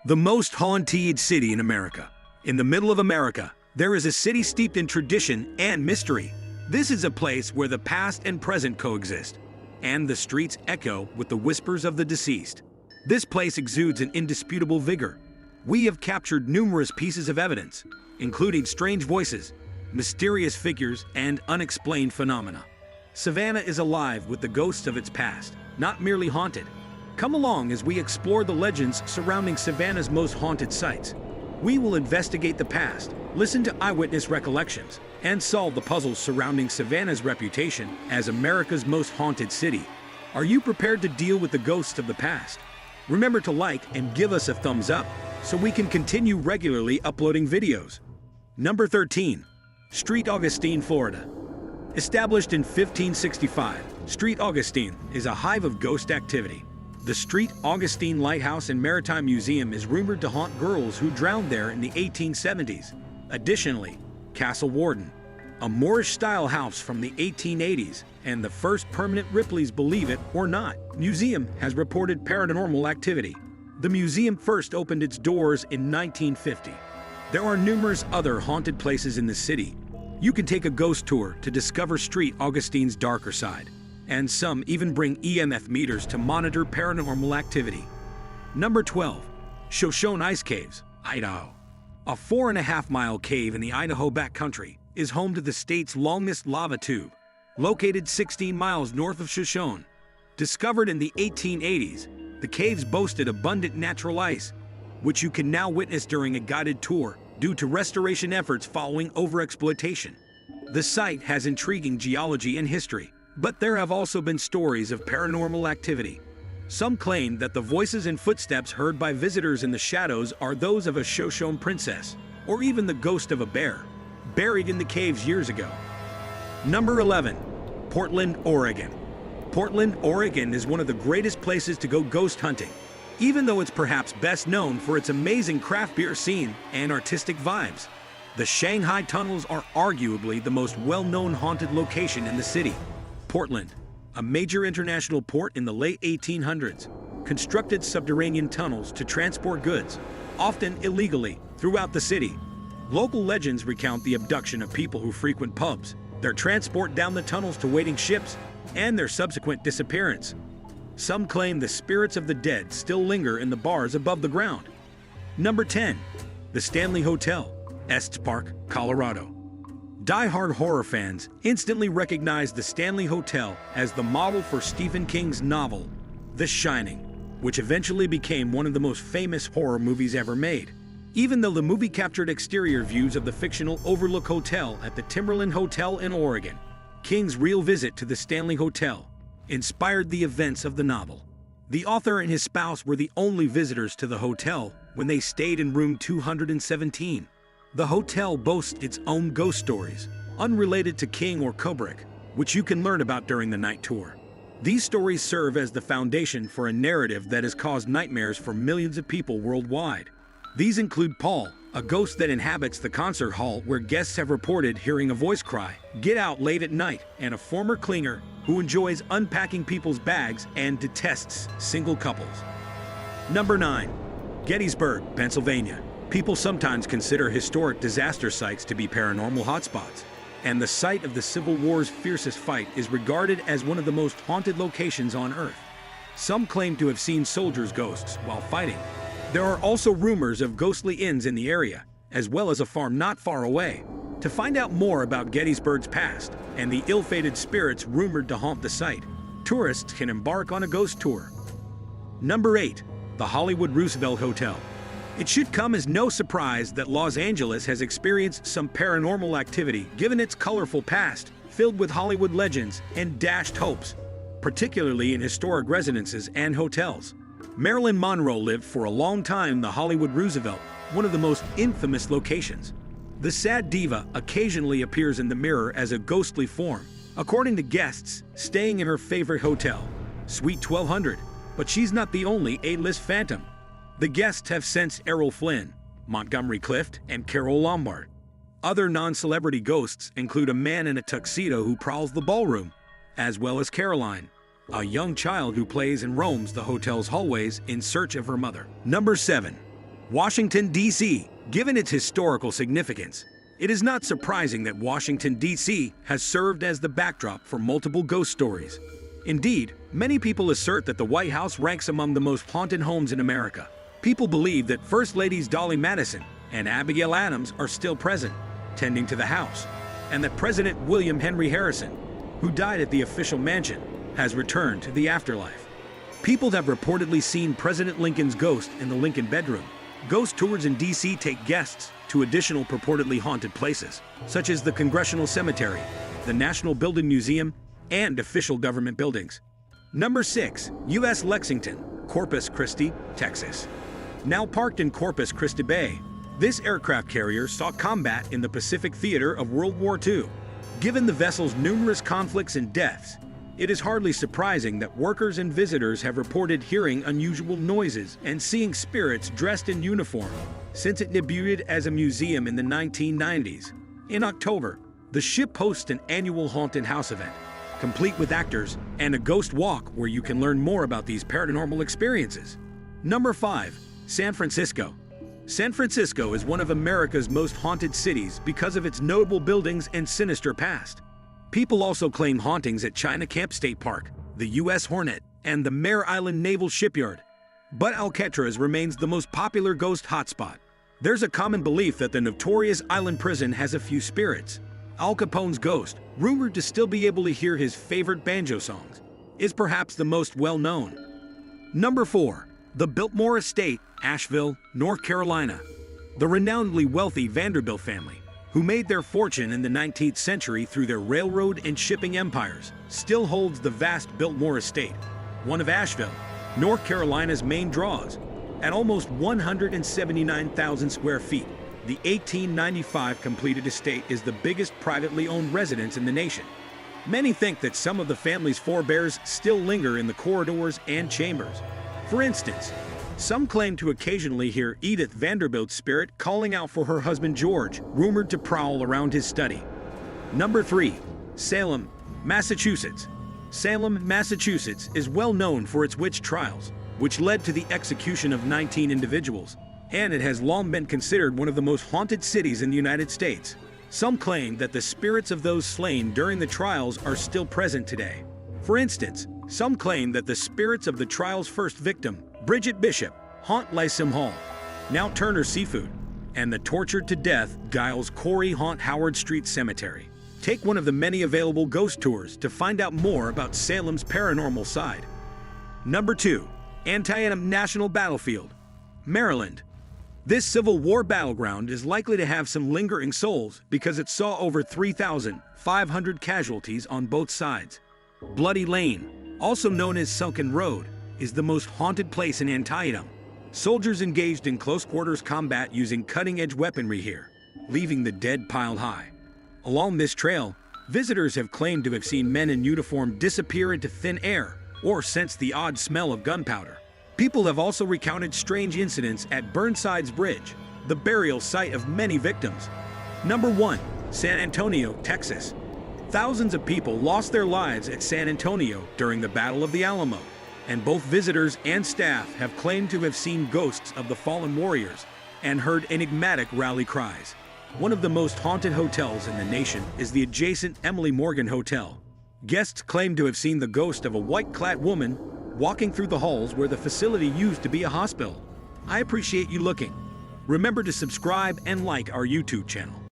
The most haunted city in America. In the middle of America, there is a city steeped in tradition and mystery. This is a place where the past and present coexist, and the streets echo with the whispers of the deceased. This place exudes an indisputable vigor. We have captured numerous pieces of evidence, including strange voices, mysterious figures, and unexplained phenomena. Savannah is alive with the ghosts of its past, not merely haunted. Come along as we explore the legends surrounding Savannah's most haunted sites. We will investigate the past, listen to eyewitness recollections, and solve the puzzles surrounding Savannah's reputation as America's most haunted city. Are you prepared to deal with the ghosts of the past? Remember to like and give us a thumbs up so we can continue regularly uploading videos. Number 13. St. Augustine, Florida. Established in 1565, St. Augustine is a hive of ghost activity. The St. Augustine Lighthouse and Maritime Museum is rumored to haunt girls who drowned there in the 1870s. Additionally, Castle Warden, a Moorish-style house from the 1880s, and the first permanent Ripley's Believe It or Not museum has reported paranormal activity. The museum first opened its doors in 1950. There are numerous other haunted places in the city. You can take a ghost tour to discover St. Augustine's darker side, and some even bring EMF meters to monitor paranormal activity. Number 12. Shoshone Ice Caves, Idaho. A 4.5-mile cave in the Idaho backcountry is home to the state's longest lava tube, located 16 miles north of Shoshone. Discovered in the 1880s, the caves boasted abundant natural ice, which you can now witness during a guided tour due to restoration efforts following overexploitation. The site has intriguing geology and history, but there have also been stories of paranormal activity. Some claim that the voices and footsteps heard by visitors in the shadows are those of a Shoshone princess, or even the ghost of a bear, buried in the caves years ago. Number 11. Portland, Oregon. Portland, Oregon is one of the greatest places to go ghost hunting, even though it's perhaps best known for its amazing craft beer scene and artistic vibes. The Shanghai tunnels are arguably the most well-known haunted location in the city. Portland, a major international port in the late 1800s, constructed subterranean tunnels to transport goods, often illegally, throughout the city. Local legends recount the abduction of people who frequent pubs, their transport down the tunnels to waiting ships, and their subsequent disappearance. Some claim the spirits of the dead still linger in the bars above the ground. Number 10. The Stanley Hotel, Estes Park, Colorado. Die-hard horror fans instantly recognized the Stanley Hotel as the model for Stephen King's novel, The Shining, which eventually became one of the most famous horror movies ever made. Even though the movie captured exterior views of the fictional Overlook Hotel at the Timberland Hotel in Oregon, King's real visit to the Stanley Hotel inspired the events of the novel. The author and his spouse were the only visitors to the hotel when they stayed in room 217. The hotel boasts its own ghost stories, unrelated to King or Kubrick, which you can learn about during the night tour. These stories serve as the foundation for a narrative that has caused nightmares for millions of people worldwide. These include Paul, a ghost that inhabits the concert hall where guests have reported hearing a voice cry, "Get out" late at night, and a former clinger who enjoys unpacking people's bags and detests single couples. Number 9. Gettysburg, Pennsylvania. People sometimes consider historic disaster sites to be paranormal hotspots, and the site of the Civil War's fiercest fight is regarded as one of the most haunted locations on Earth. Some claim to have seen soldiers' ghosts while fighting. There are also rumors of ghostly inns in the area, as well as a farm not far away. To find out more about Gettysburg's past and the ill-fated spirits rumored to haunt the site, tourists can embark on a ghost tour. Number 8. The Hollywood Roosevelt Hotel. It should come as no surprise that Los Angeles has experienced some paranormal activity given its colorful past, filled with Hollywood legends and dashed hopes, particularly in historic residences and hotels. Marilyn Monroe lived for a long time in the Hollywood Roosevelt, one of the most infamous locations. The sad diva occasionally appears in the mirror as a ghostly form, according to guests staying in her favorite hotel, Suite 1200, but she's not the only A-list phantom. The guests have sensed Errol Flynn, Montgomery Clift, and Carole Lombard. Other non-celebrity ghosts include a man in a tuxedo who prowls the ballroom, as well as Caroline, a young child who plays and roams the hotel's hallways in search of her mother. Number 7. Washington, D.C. Given its historical significance, it is not surprising that Washington, D.C. has served as the backdrop for multiple ghost stories. Indeed, many people assert that the White House ranks among the most haunted homes in America. People believe that First Ladies Dolly Madison and Abigail Adams are still present, tending to the house, and that President William Henry Harrison, who died at the official mansion, has returned to the afterlife. People have reportedly seen President Lincoln's ghost in the Lincoln bedroom. Ghost tours in D.C. take guests to additional purportedly haunted places, such as the Congressional Cemetery, the National Building Museum, and official government buildings. Number 6. U.S. Lexington, Corpus Christi, Texas. Now parked in Corpus Christi Bay, this aircraft carrier saw combat in the Pacific theater of World War II. Given the vessel's numerous conflicts and deaths, it is hardly surprising that workers and visitors have reported hearing unusual noises and seeing spirits dressed in uniform since it debuted as a museum in the 1990s. In October, the ship hosts an annual haunted house event, complete with actors and a ghost walk where you can learn more about these paranormal experiences. Number 5. San Francisco. San Francisco is one of America's most haunted cities because of its notable buildings and sinister past. People also claim hauntings at China Camp State Park, the U.S. Hornet, and the Mare Island Naval Shipyard. But Alcatraz remains the most popular ghost hotspot. There's a common belief that the notorious island prison has a few spirits. Al Capone's ghost, rumored to still be able to hear his favorite banjo songs, is perhaps the most well-known. Number 4. The Biltmore Estate, Asheville, North Carolina. The renownedly wealthy Vanderbilt family, who made their fortune in the 19th century through their railroad and shipping empires, still holds the vast Biltmore Estate, one of Asheville, North Carolina's main draws. At almost 179,000 square feet, the 1895 completed estate is the biggest privately owned residence in the nation. Many think that some of the family's forebears still linger in the corridors and chambers. For instance, some claim to occasionally hear Edith Vanderbilt's spirit calling out for her husband George, rumored to prowl around his study. Number 3. Salem, Massachusetts. Salem, Massachusetts is well known for its witch trials, which led to the execution of 19 individuals, and it has long been considered one of the most haunted cities in the United States. Some claim that the spirits of those slain during the trials are still present today. For instance, some claim that the spirits of the trial's first victim, Bridget Bishop, haunt Lysom Hall, now Turner Seafood, and the tortured to death Giles Corey haunt Howard Street Cemetery. Take one of the many available ghost tours to find out more about Salem's paranormal side. Number 2. Antietam National Battlefield, Maryland. This Civil War battleground is likely to have some lingering souls because it saw over 3,500 casualties on both sides. Bloody Lane, also known as Sunken Road, is the most haunted place in Antietam. Soldiers engaged in close-quarters combat using cutting-edge weaponry here, leaving the dead piled high. Along this trail, visitors have claimed to have seen men in uniform disappear into thin air or sensed the odd smell of gunpowder. People have also recounted strange incidents at Burnside's Bridge, the burial site of many victims. Number 1. San Antonio, Texas. Thousands of people lost their lives at San Antonio during the Battle of the Alamo, and both visitors and staff have claimed to have seen ghosts of the fallen warriors and heard enigmatic rally cries. One of the most haunted hotels in the nation is the adjacent Emily Morgan Hotel. Guests claim to have seen the ghost of a white-clad woman walking through the halls where the facility used to be a hospital. I appreciate you looking. Remember to subscribe and like our YouTube channel.